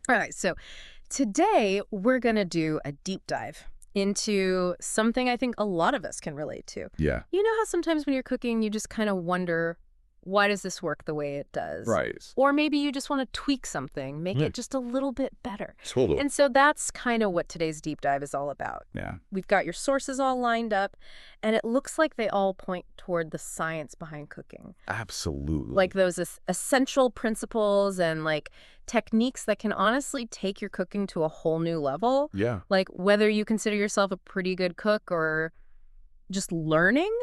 All right, so today we're going to do a deep dive into something I think a lot of us can relate to. Yeah. You know how sometimes when you're cooking, you just kind of wonder, why does this work the way it does? Right. Or maybe you just want to tweak something, make it just a little bit better. Totally. And so that's kind of what today's deep dive is all about. Yeah. We've got your sources all lined up, and it looks like they all point toward the science behind cooking. Absolutely. Like those essential principles and like techniques that can honestly take your cooking to a whole new level. Yeah. Like whether you consider yourself a pretty good cook or just learning,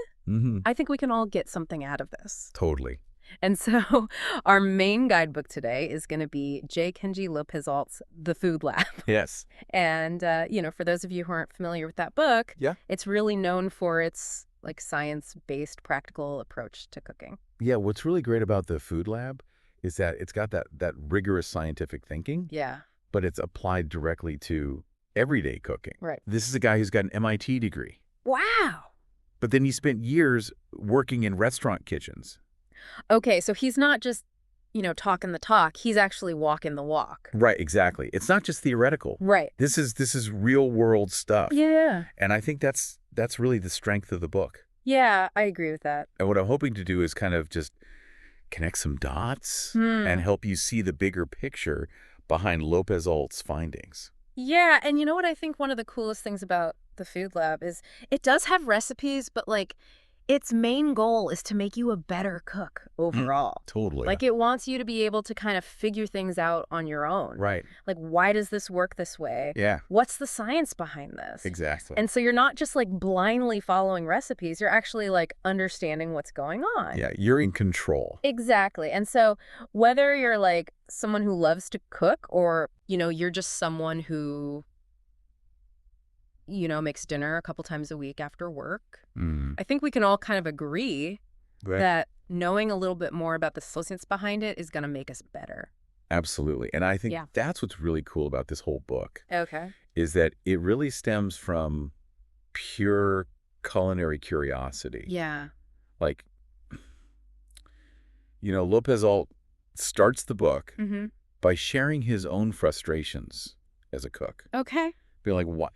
I think we can all get something out of this. Totally. And so our main guidebook today is going to be Kenji López-Alt's The Food Lab. Yes. And, for those of you who aren't familiar with that book, Yeah. it's really known for its like science-based practical approach to cooking. Yeah. What's really great about the Food Lab is that it's got that rigorous scientific thinking, Yeah. but it's applied directly to everyday cooking. Right. This is a guy who's got an MIT degree, Wow. but then he spent years working in restaurant kitchens. Okay, so he's not just, talking the talk. He's actually walking the walk. Right. Exactly. It's not just theoretical. Right. This is real world stuff. Yeah. And I think that's really the strength of the book. Yeah, I agree with that. And what I'm hoping to do is kind of just connect some dots and help you see the bigger picture behind López-Alt's findings. Yeah, and you know what I think one of the coolest things about the Food Lab is it does have recipes, but like its main goal is to make you a better cook overall. Totally. Like it wants you to be able to kind of figure things out on your own. Right. Like, why does this work this way? Yeah. What's the science behind this? Exactly. And so you're not just like blindly following recipes, you're actually like understanding what's going on. Yeah, you're in control. Exactly. And so whether you're like someone who loves to cook or, you're just someone who makes dinner a couple times a week after work. I think we can all kind of agree that knowing a little bit more about the science behind it is going to make us better. Absolutely. And I think that's what's really cool about this whole book. Okay. Is that it really stems from pure culinary curiosity. Yeah. Like, López-Alt starts the book by sharing his own frustrations as a cook. Okay. Being like,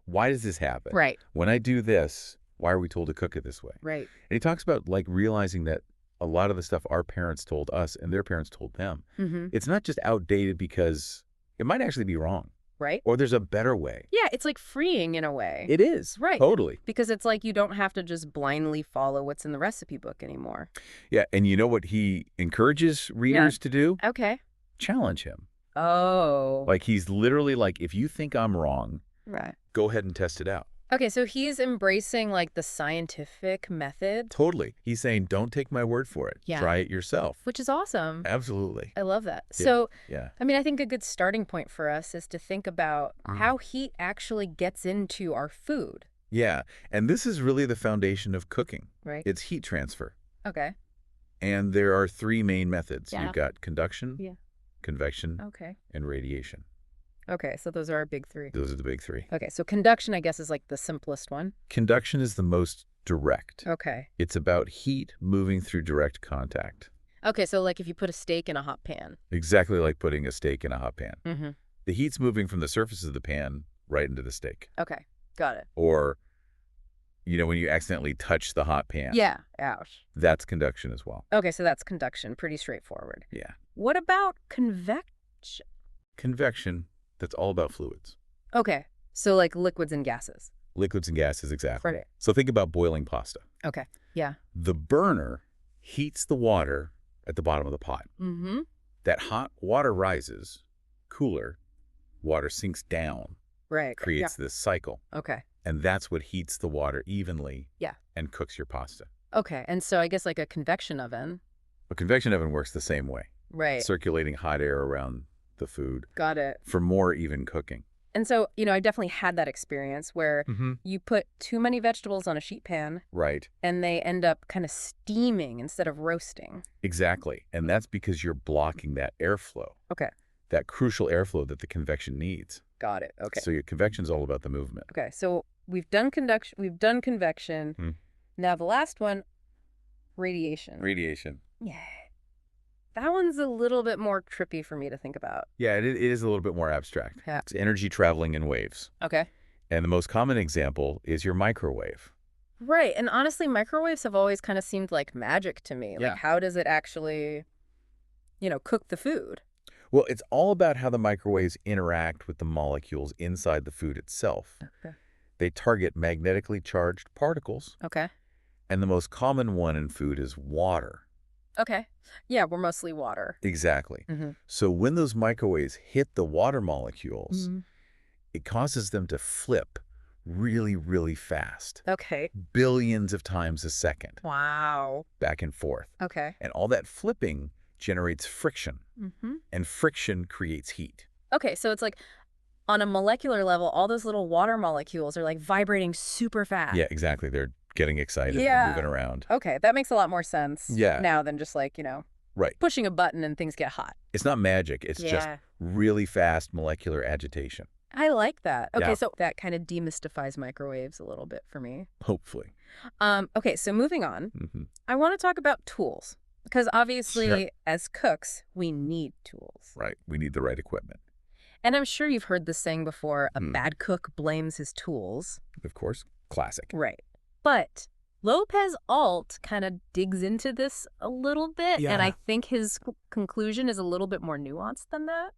why does this happen? Right. When I do this, why are we told to cook it this way? Right. And he talks about like realizing that a lot of the stuff our parents told us and their parents told them, it's not just outdated because it might actually be wrong. Right. Or there's a better way. Yeah, it's like freeing in a way. It is. Right. Totally. Because it's like you don't have to just blindly follow what's in the recipe book anymore. Yeah. And you know what he encourages readers to do? Okay. Challenge him. Oh. Like he's literally like, if you think I'm wrong, right. Go ahead and test it out. Okay, so he's embracing like the scientific method. Totally. He's saying, don't take my word for it. Yeah. Try it yourself. Which is awesome. Absolutely. I love that. Yeah. So, yeah. I mean, I think a good starting point for us is to think about how heat actually gets into our food. Yeah. And this is really the foundation of cooking. Right. It's heat transfer. Okay. And there are three main methods. Yeah. You've got conduction, convection, okay, and radiation. Okay, so those are our big three. Those are the big three. Okay, so conduction, I guess, is like the simplest one. Conduction is the most direct. Okay. It's about heat moving through direct contact. Okay, so like if you put a steak in a hot pan. Exactly like putting a steak in a hot pan. Mm-hmm. The heat's moving from the surface of the pan right into the steak. Okay, got it. Or, when you accidentally touch the hot pan. Yeah, ouch. That's conduction as well. Okay, so that's conduction. Pretty straightforward. Yeah. What about convection? Convection, that's all about fluids. Okay, so like liquids and gases. Liquids and gases, exactly. Right. So think about boiling pasta. Okay, yeah. The burner heats the water at the bottom of the pot. Mm-hmm. That hot water rises, cooler, water sinks down. Right. Creates this cycle. Okay. And that's what heats the water evenly. Yeah. And cooks your pasta. Okay, and so I guess like a convection oven. A convection oven works the same way. Right. Circulating hot air around the food. Got it. For more even cooking. And so, I definitely had that experience where you put too many vegetables on a sheet pan. Right. And they end up kind of steaming instead of roasting. Exactly. And that's because you're blocking that airflow. Okay. That crucial airflow that the convection needs. Got it. Okay. So your convection is all about the movement. Okay. So we've done conduction, we've done convection. Now the last one, radiation. Radiation. Yeah. That one's a little bit more trippy for me to think about. Yeah, it is a little bit more abstract. Yeah. It's energy traveling in waves. Okay. And the most common example is your microwave. Right. And honestly, microwaves have always kind of seemed like magic to me. Yeah. Like, how does it actually, cook the food? Well, it's all about how the microwaves interact with the molecules inside the food itself. Okay. They target magnetically charged particles, Okay. and the most common one in food is water. Okay. Yeah, we're mostly water. Exactly. Mm-hmm. So when those microwaves hit the water molecules, Mm-hmm. it causes them to flip really, really fast. Okay. Billions of times a second, Wow. back and forth. Okay. And all that flipping generates friction, Mm-hmm. and friction creates heat. Okay, so it's like on a molecular level, all those little water molecules are like vibrating super fast. Yeah, exactly. They're getting excited Yeah. and moving around. Okay, that makes a lot more sense Yeah. now than just like, Right. pushing a button and things get hot. It's not magic. It's just Yeah. really fast molecular agitation, I like that. Okay, Yeah. so that kind of demystifies microwaves a little bit for me. hopefully. Okay, so moving on, Hmm. I want to talk about tools. Because obviously, Sure. as cooks, we need tools. Right. We need the right equipment. And I'm sure you've heard this saying before, a Hmm. bad cook blames his tools. Of course. Classic. Right. But López-Alt kind of digs into this a little bit, and I Yeah. think his conclusion is a little bit more nuanced than that.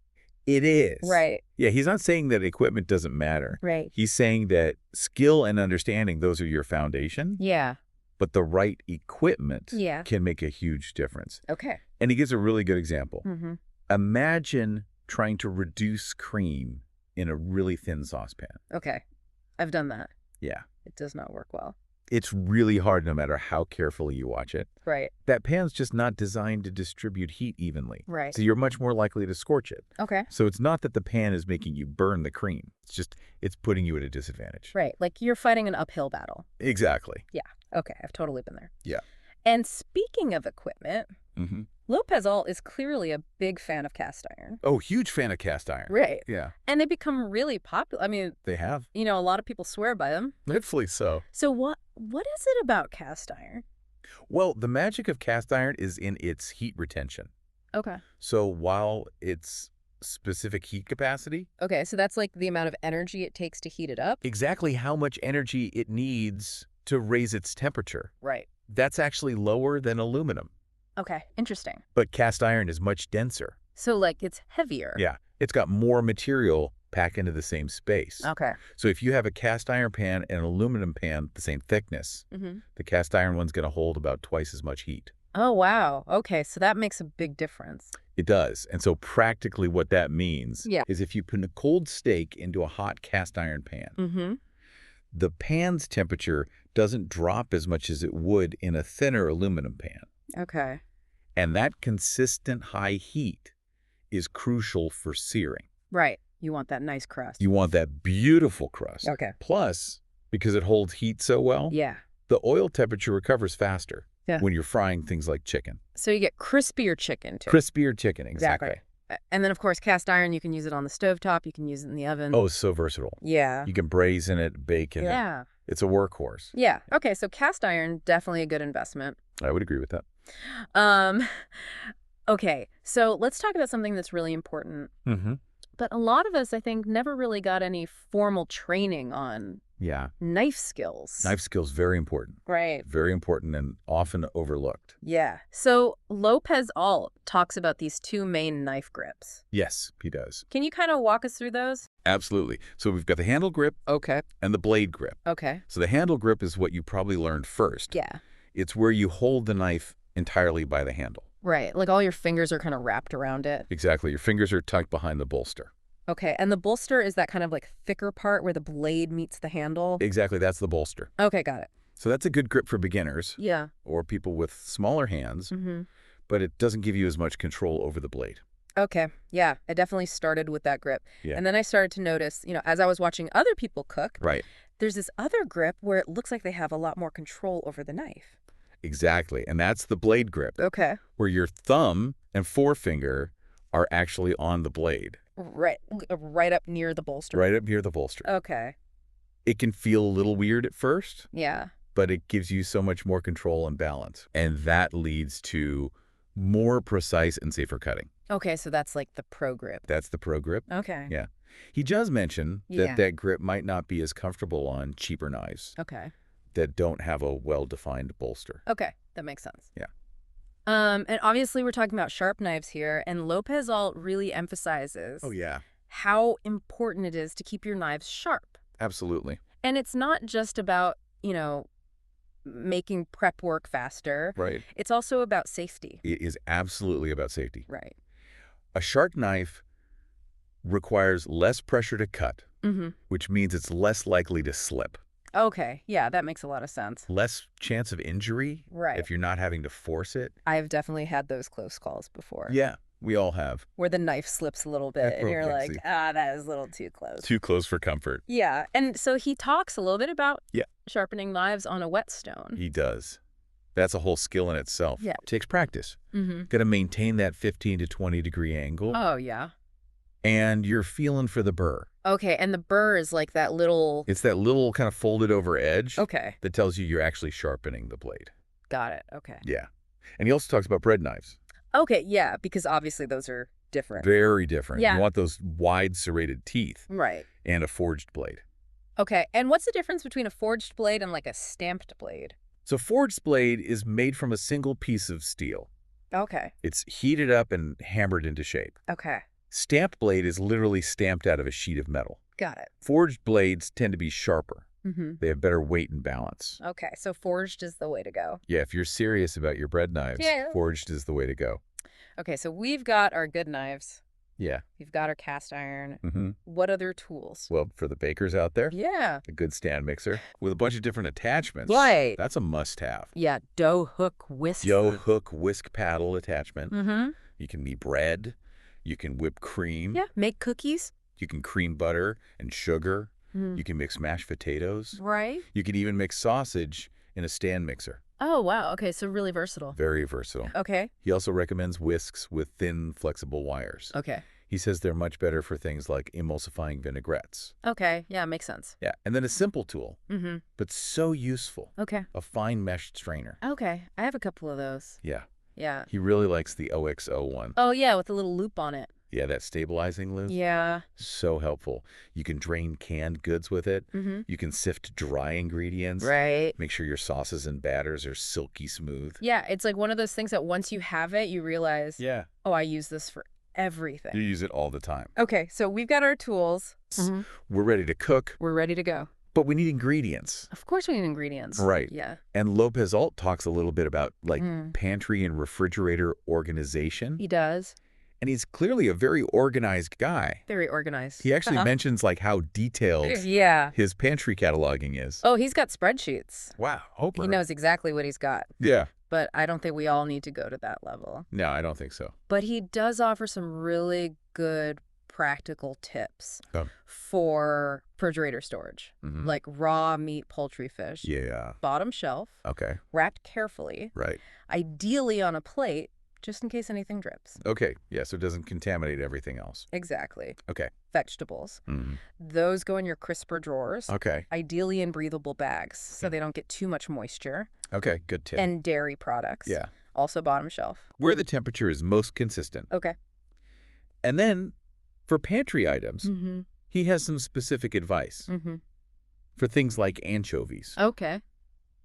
It is. Right. Yeah, he's not saying that equipment doesn't matter. Right. He's saying that skill and understanding, those are your foundation, Yeah. but the right equipment Yeah. can make a huge difference. Okay. And he gives a really good example. Mm-hmm. Imagine trying to reduce cream in a really thin saucepan. Okay. I've done that. Yeah. It does not work well. It's really hard no matter how carefully you watch it. Right. That pan's just not designed to distribute heat evenly. Right. So you're much more likely to scorch it. Okay. So it's not that the pan is making you burn the cream. It's putting you at a disadvantage. Right. Like you're fighting an uphill battle. Exactly. Yeah. Okay. I've totally been there. Yeah. And speaking of equipment, Mm-hmm. López-Alt is clearly a big fan of cast iron. Oh, huge fan of cast iron. Right. Yeah, And they become really popular. I mean, they have. a lot of people swear by them. Rightfully so. So what is it about cast iron? Well, the magic of cast iron is in its heat retention. Okay. So while its specific heat capacity, Okay, so that's like the amount of energy it takes to heat it up? exactly how much energy it needs to raise its temperature, Right. that's actually lower than aluminum. Okay, interesting. But cast iron is much denser. So like it's heavier. Yeah, it's got more material packed into the same space. Okay. So if you have a cast iron pan and an aluminum pan the same thickness, Mm-hmm. the cast iron one's going to hold about twice as much heat. Oh, wow. Okay, so that makes a big difference. It does. And so practically what that means Yeah. is if you put a cold steak into a hot cast iron pan, Mm-hmm. the pan's temperature doesn't drop as much as it would in a thinner aluminum pan. Okay. And that consistent high heat is crucial for searing. Right. You want that nice crust. You want that beautiful crust. Okay. Plus, because it holds heat so well, Yeah. the oil temperature recovers faster Yeah. when you're frying things like chicken. So you get crispier chicken too. Crispier chicken, exactly. And then, of course, cast iron, you can use it on the stovetop. You can use it in the oven. Oh, it's so versatile. Yeah. You can braise in it, bake in it. Yeah. It's a workhorse. Yeah. Okay, so cast iron, definitely a good investment. I would agree with that. Okay, so let's talk about something that's really important. Mm-hmm. But a lot of us, I think, never really got any formal training on Yeah. knife skills. Knife skills, very important. Right. Very important and often overlooked. Yeah. So López-Alt talks about these two main knife grips. Yes, he does. Can you kind of walk us through those? Absolutely. So we've got the handle grip Okay. and the blade grip. Okay. So the handle grip is what you probably learned first. Yeah. It's where you hold the knife entirely by the handle. Right. Like all your fingers are kind of wrapped around it. Exactly. Your fingers are tucked behind the bolster. Okay. And the bolster is that kind of like thicker part where the blade meets the handle. Exactly. That's the bolster. Okay. Got it. So that's a good grip for beginners Yeah. or people with smaller hands, Mm-hmm. but it doesn't give you as much control over the blade. Okay. Yeah. I definitely started with that grip. Yeah. And then I started to notice, as I was watching other people cook, Right. there's this other grip where it looks like they have a lot more control over the knife. Exactly. And that's the blade grip, Okay. where your thumb and forefinger are actually on the blade, Right. Right up near the bolster. right up near the bolster. Okay. It can feel a little weird at first, Yeah. but it gives you so much more control and balance. And that leads to more precise and safer cutting. Okay, so that's like the pro grip. That's the pro grip. Okay. Yeah. He does mention Yeah. that grip might not be as comfortable on cheaper knives Okay. that don't have a well-defined bolster. Okay, that makes sense. Yeah. And obviously we're talking about sharp knives here, and López-Alt really emphasizes yeah. how important it is to keep your knives sharp. Absolutely. And it's not just about, making prep work faster. Right. It's also about safety. It is absolutely about safety. Right. A sharp knife requires less pressure to cut, Mm-hmm. which means it's less likely to slip. Okay, yeah, that makes a lot of sense. Less chance of injury Right. if you're not having to force it. I've definitely had those close calls before. Yeah, we all have. Where the knife slips a little bit and you're like, Appropriately. that is a little too close. Too close for comfort. Yeah, and so he talks a little bit about Yeah. sharpening knives on a whetstone. He does. That's a whole skill in itself. Yeah. It takes practice. Mm-hmm. Got to maintain that 15 to 20 degree angle. Oh, yeah. And you're feeling for the burr. Okay, and the burr is like that little... It's that little kind of folded over edge Okay, that tells you you're actually sharpening the blade. got it. Okay. Yeah. And he also talks about bread knives. Okay, yeah, because obviously those are different. Very different. Yeah. You want those wide serrated teeth Right. and a forged blade. Okay, and what's the difference between a forged blade and like a stamped blade? So forged blade is made from a single piece of steel. Okay. It's heated up and hammered into shape. Okay, Stamped blade is literally stamped out of a sheet of metal. got it. Forged blades tend to be sharper. Mm-hmm. They have better weight and balance. Okay, so forged is the way to go. Yeah, if you're serious about your bread knives, Yeah. forged is the way to go. Okay, so we've got our good knives. Yeah. We've got our cast iron. Mm-hmm. What other tools? Well, for the bakers out there, Yeah. a good stand mixer with a bunch of different attachments. Right. That's a must-have. Yeah, dough hook whisk. Dough hook whisk paddle attachment. Mm-hmm. You can knead bread. You can whip cream. Yeah, make cookies. You can cream butter and sugar. Mm. You can mix mashed potatoes. Right. You can even mix sausage in a stand mixer. Oh, wow. Okay, so really versatile. Very versatile. Okay. He also recommends whisks with thin, flexible wires. Okay. He says they're much better for things like emulsifying vinaigrettes. Okay, yeah, makes sense. Yeah, and then a simple tool, Mm-hmm. but so useful, Okay. a fine mesh strainer. Okay, I have a couple of those. Yeah, Yeah. he really likes the OXO one. Oh, yeah, with a little loop on it. Yeah, that stabilizing loop. Yeah. So helpful. You can drain canned goods with it. Mm-hmm. You can sift dry ingredients. Right. Make sure your sauces and batters are silky smooth. Yeah, it's like one of those things that once you have it, you realize, Yeah. oh, I use this for everything. You use it all the time. Okay, so we've got our tools. Mm-hmm. We're ready to cook, We're ready to go. but we need ingredients. Of course we need ingredients. Right. Yeah. And López-Alt talks a little bit about like Mm. pantry and refrigerator organization. He does. And he's clearly a very organized guy. Very organized. He actually mentions like how detailed Yeah. his pantry cataloging is. Oh, he's got spreadsheets. Wow. Hope He knows exactly what he's got. Yeah. But I don't think we all need to go to that level. No, I don't think so. But he does offer some really good practical tips Oh. for refrigerator storage, Mhm. like raw meat, poultry, fish. Yeah. Bottom shelf, Okay. wrapped carefully, Right. ideally on a plate, just in case anything drips. Okay. Yeah. So it doesn't contaminate everything else. Exactly. Okay. Vegetables. Mhm. Those go in your crisper drawers, Okay. ideally in breathable bags so they don't get too much moisture. Okay. Good tip. And dairy products. Yeah. Also bottom shelf. Where the temperature is most consistent. Okay. And then for pantry items, Mm-hmm. he has some specific advice Mm-hmm. for things like anchovies, Okay.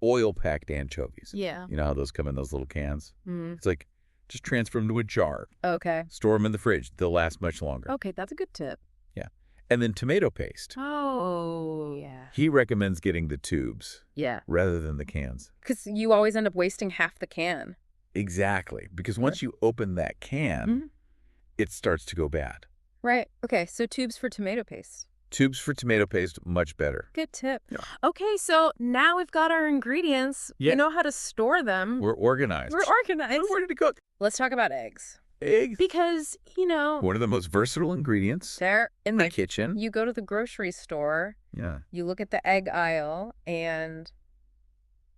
oil-packed anchovies. Yeah. You know how those come in those little cans? Mm-hmm. It's like, just transfer them to a jar. Okay. Store them in the fridge. They'll last much longer. Okay, that's a good tip. Yeah. And then tomato paste. Oh, yeah. He recommends getting the tubes Yeah. rather than the cans. Because you always end up wasting half the can. Exactly. Because once you open that can, Mhm. it starts to go bad. Right. Okay, so tubes for tomato paste. Tubes for tomato paste, much better. Good tip. Yeah. Okay, so now we've got our ingredients. Yeah. We know how to store them. We're organized. We're organized. We're ready to cook. Let's talk about eggs. Eggs. Because, One of the most versatile ingredients they're in the kitchen. You go to the grocery store, Yeah. you look at the egg aisle, and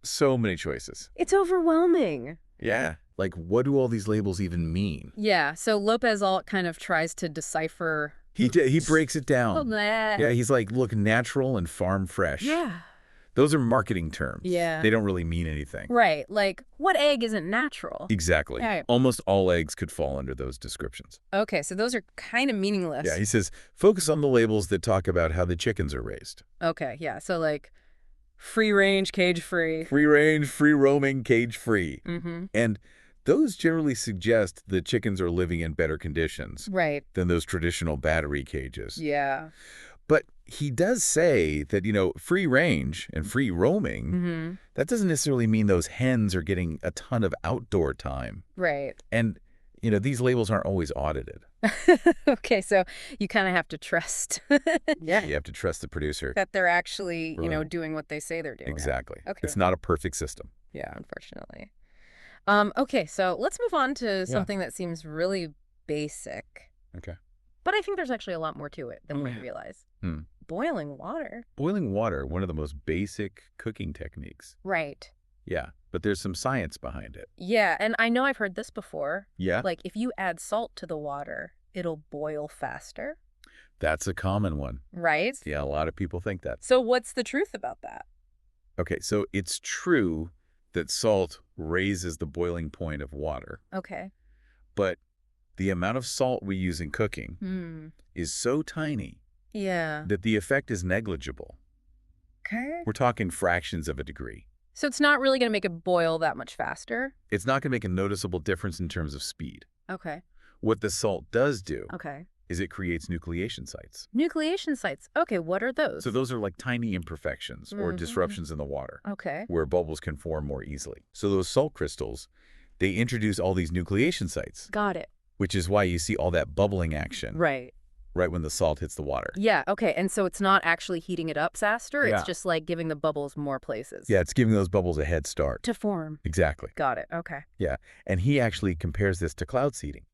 So many choices. it's overwhelming. Yeah. Like, what do all these labels even mean? Yeah, so López-Alt kind of tries to decipher. He breaks it down. Oh, man. Yeah, he's like, look, natural and farm fresh. Yeah. Those are marketing terms. Yeah. They don't really mean anything. Right. Like, what egg isn't natural? Exactly. Right. Almost all eggs could fall under those descriptions. Okay, so those are kind of meaningless. Yeah, he says, focus on the labels that talk about how the chickens are raised. Okay, yeah. So, like, free range, cage free. Free range, free roaming, cage free. Mm-hmm. And those generally suggest the chickens are living in better conditions Right. than those traditional battery cages. Yeah. But he does say that, free range and free roaming, Mm-hmm. that doesn't necessarily mean those hens are getting a ton of outdoor time. Right. And, these labels aren't always audited. Okay, so you kind of have to trust Yeah, you have to trust the producer. that they're actually, Right. doing what they say they're doing. Exactly. Okay. It's not a perfect system. Yeah, unfortunately. Okay, so let's move on to something that seems really basic. Okay. But I think there's actually a lot more to it than we Yeah. realize. Hmm. Boiling water. Boiling water, one of the most basic cooking techniques. Right. Yeah, but there's some science behind it. Yeah, and I know I've heard this before. Yeah? Like, if you add salt to the water, it'll boil faster. That's a common one. Right? Yeah, a lot of people think that. So what's the truth about that? Okay, so it's true that salt raises the boiling point of water, Okay. but the amount of salt we use in cooking Hmm. is so tiny Yeah. that the effect is negligible. Okay. We're talking fractions of a degree. So it's not really going to make it boil that much faster? It's not going to make a noticeable difference in terms of speed. Okay. What the salt does do Okay. is it creates nucleation sites. Nucleation sites. Okay, what are those? So those are like tiny imperfections or Mhm. disruptions in the water Okay. where bubbles can form more easily. So those salt crystals, they introduce all these nucleation sites, Got it. which is why you see all that bubbling action Right. right when the salt hits the water. Yeah, okay. And so it's not actually heating it up faster. Yeah. It's just like giving the bubbles more places. Yeah, it's giving those bubbles a head start. To form. Exactly. Got it. Okay. Yeah. And he actually compares this to cloud seeding,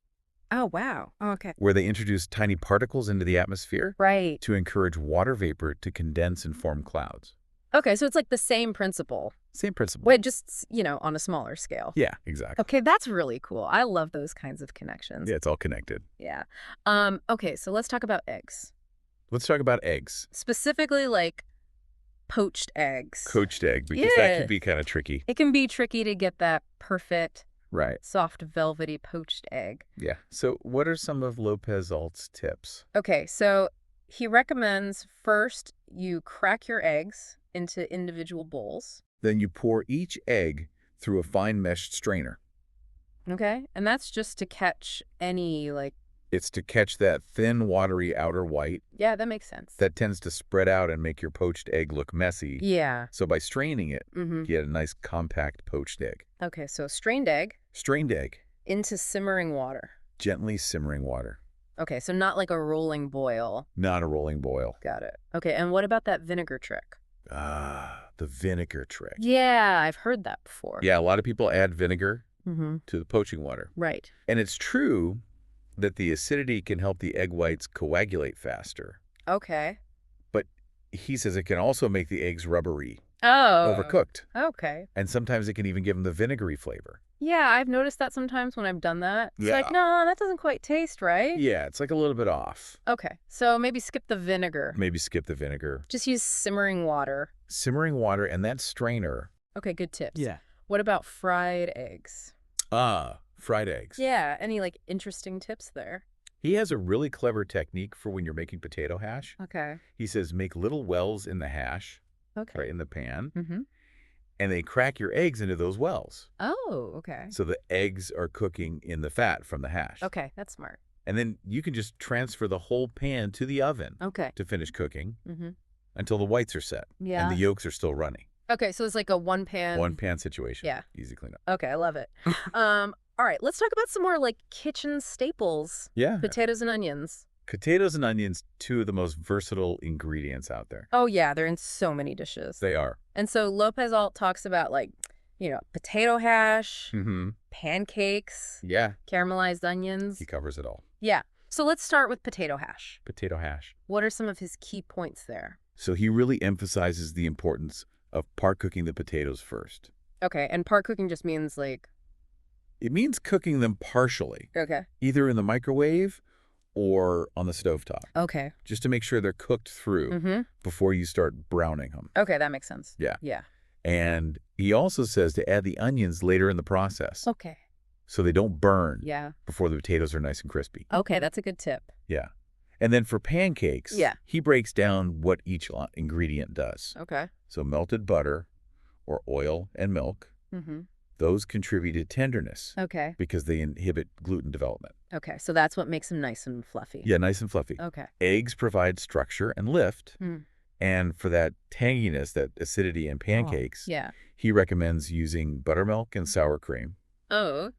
Oh, wow. Okay. where they introduce tiny particles into the atmosphere Right. to encourage water vapor to condense and form clouds. Okay, so it's like the same principle. Same principle. Wait, just, on a smaller scale. Yeah, exactly. Okay, that's really cool. I love those kinds of connections. Yeah, it's all connected. Yeah. Okay, so let's talk about eggs. Let's talk about eggs. Specifically, like, poached eggs. Poached egg, because that Yeah. can be kind of tricky. It can be tricky to get that perfect, Right. soft, velvety poached egg. Yeah. So what are some of López-Alt's tips? Okay, so he recommends first you crack your eggs into individual bowls. Then you pour each egg through a fine meshed strainer. Okay, and that's just to catch any, like, It's to catch that thin, watery outer white yeah, that makes sense. that tends to spread out and make your poached egg look messy. Yeah. So by straining it, Mm-hmm. you get a nice compact poached egg. Okay, so strained egg Strained egg, into simmering water. gently simmering water. Okay, so not like a rolling boil. Not a rolling boil. Got it. Okay, and what about that vinegar trick? Ah, the vinegar trick. Yeah, I've heard that before. Yeah, a lot of people add vinegar Mm-hmm. to the poaching water. Right. And it's true that the acidity can help the egg whites coagulate faster. Okay. But he says it can also make the eggs rubbery, Oh. overcooked. Okay. And sometimes it can even give them the vinegary flavor. Yeah, I've noticed that sometimes when I've done that. It's like, Yeah. no, that doesn't quite taste right. Yeah, it's like a little bit off. Okay, so maybe skip the vinegar. Maybe skip the vinegar. Just use simmering water. Simmering water and that strainer. Okay, good tips. What about fried eggs? Ah, fried eggs. Yeah, any like interesting tips there? He has a really clever technique for when you're making potato hash. Okay. He says make little wells in the hash, Okay. right in the pan, Mm-hmm. and they crack your eggs into those wells. Oh, okay. So the eggs are cooking in the fat from the hash. Okay, that's smart. And then you can just transfer the whole pan to the oven Okay. to finish cooking Mm-hmm. until the whites are set Yeah. and the yolks are still running. Okay, so it's like a one pan. One pan situation. Yeah. Easy cleanup. Okay, I love it. All right, let's talk about some more like kitchen staples. Yeah. Potatoes and onions. Potatoes and onions, two of the most versatile ingredients out there. Oh yeah, they're in so many dishes. They are. And so López-Alt talks about like, potato hash, Mm-hmm. pancakes, Yeah. caramelized onions. He covers it all. Yeah. So let's start with potato hash. Potato hash. What are some of his key points there? So he really emphasizes the importance of part cooking the potatoes first. Okay, and part cooking just means like, It means cooking them partially, okay. either in the microwave or on the stovetop, Okay. just to make sure they're cooked through before you start browning them. Okay, that makes sense. Yeah. Yeah. And he also says to add the onions later in the process Okay. so they don't burn Yeah. before the potatoes are nice and crispy. Okay, that's a good tip. Yeah. And then for pancakes, he breaks down what each ingredient does. Okay. So melted butter or oil and milk, those contribute to tenderness. Okay. Because they inhibit gluten development. Okay, so that's what makes them nice and fluffy. Yeah, nice and fluffy. Okay. Eggs provide structure and lift. And for that tanginess, that acidity in pancakes, he recommends using buttermilk and sour cream. Oh.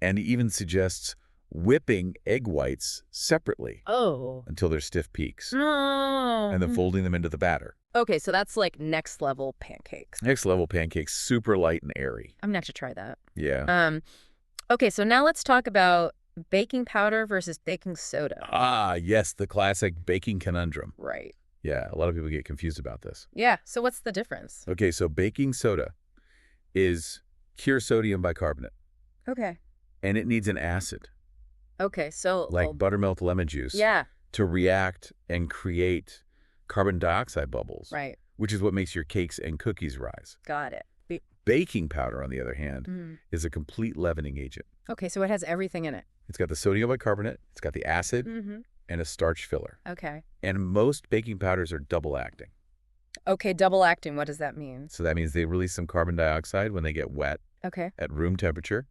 And he even suggests whipping egg whites separately until they're stiff peaks. And then folding them into the batter. Okay, so that's like next level pancakes. Next level pancakes, super light and airy. I'm gonna have to try that. Yeah. Okay, so now let's talk about baking powder versus baking soda. Ah, yes, the classic baking conundrum. Right. Yeah, a lot of people get confused about this. Yeah, so what's the difference? Okay, so baking soda is pure sodium bicarbonate. Okay. And it needs an acid. Okay, so... like buttermilk lemon juice. Yeah. To react and create carbon dioxide bubbles. Right. Which is what makes your cakes and cookies rise. Got it. Baking powder, on the other hand, is a complete leavening agent. Okay, so it has everything in it. It's got the sodium bicarbonate, it's got the acid, and a starch filler. Okay. And most baking powders are double acting. Okay, double acting, what does that mean? So that means they release some carbon dioxide when they get wet at room temperature,